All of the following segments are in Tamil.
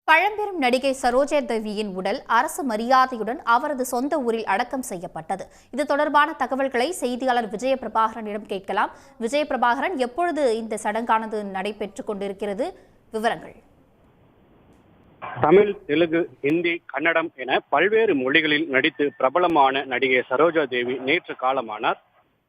பழம்பெரும் நடிகை சரோஜா தேவியின் உடல் அரசு மரியாதையுடன் அவரது சொந்த ஊரில் அடக்கம் செய்யப்பட்டது. இது தொடர்பான தகவல்களை செய்தியாளர் விஜயபிரபாகரனிடம் கேட்கலாம். விஜயபிரபாகரன், எப்பொழுது இந்த சடங்கானது நடைபெற்றுக் கொண்டிருக்கிறது? விவரங்கள். தமிழ், தெலுங்கு, ஹிந்தி, கன்னடம் என பல்வேறு மொழிகளில் நடித்து பிரபலமான நடிகை சரோஜா தேவி நேற்று காலமானார்.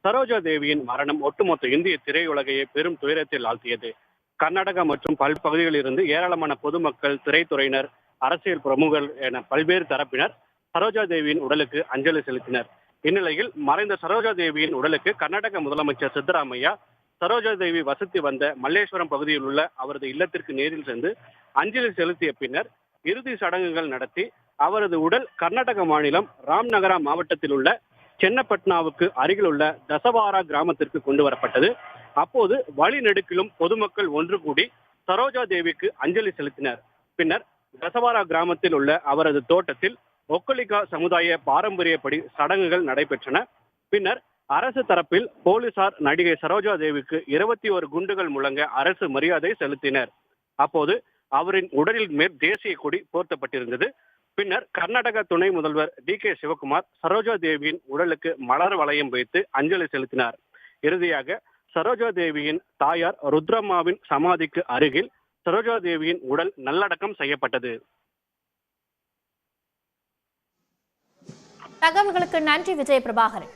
சரோஜா தேவியின் மரணம் ஒட்டுமொத்த இந்திய திரையுலகையே பெரும் துயரத்தில் ஆழ்த்தியது. கர்நாடகா மற்றும் பல்பகுதிகளில் இருந்து ஏராளமான பொதுமக்கள், திரைத்துறையினர், அரசியல் பிரமுகர்கள் என பல்வேறு தரப்பினர் சரோஜா தேவியின் உடலுக்கு அஞ்சலி செலுத்தினர். இந்நிலையில் மறைந்த சரோஜா தேவியின் உடலுக்கு கர்நாடக முதலமைச்சர் சித்தராமையா சரோஜா தேவி வசித்து வந்த மல்லேஸ்வரம் பகுதியில் உள்ள அவரது இல்லத்திற்கு நேரில் சென்று அஞ்சலி செலுத்திய பின்னர் இறுதி சடங்குகள் நடத்தி அவரது உடல் கர்நாடக மாநிலம் ராம்நகரா மாவட்டத்தில் உள்ள சென்னப்பட்னாவுக்கு அருகில் உள்ள தசவாரா கிராமத்திற்கு கொண்டு வரப்பட்டது. அப்போது வழிநெடுக்கிலும் பொதுமக்கள் ஒன்று கூடி சரோஜா தேவிக்கு அஞ்சலி செலுத்தினர். பின்னர் தசவாரா கிராமத்தில் உள்ள அவரது தோட்டத்தில் ஒக்கலிகா சமுதாய பாரம்பரியப்படி சடங்குகள் நடைபெற்றன. பின்னர் அரசு தரப்பில் போலீசார் நடிகை சரோஜா தேவிக்கு 21 குண்டுகள் முழங்க அரசு மரியாதை செலுத்தினர். அப்போது அவரின் உடலின் மேல் தேசிய கொடி போர்த்தப்பட்டிருந்தது. பின்னர் கர்நாடக துணை முதல்வர் டி.கே. சிவகுமார் சரோஜா தேவியின் உடலுக்கு மலர் வளையம் வைத்து அஞ்சலி செலுத்தினார். இறுதியாக சரோஜா தேவியின் தாயார் ருத்ரம்மாவின் சமாதிக்கு அருகில் சரோஜா தேவியின் உடல் நல்லடக்கம் செய்யப்பட்டது. தகவல்களுக்கு நன்றி விஜயபிரபாகரன்.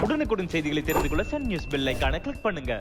உடனுக்குடன் செய்திகளை தெரிந்து கொள்ள சன் நியூஸ் பெல் ஐகானை கிளிக் பண்ணுங்க.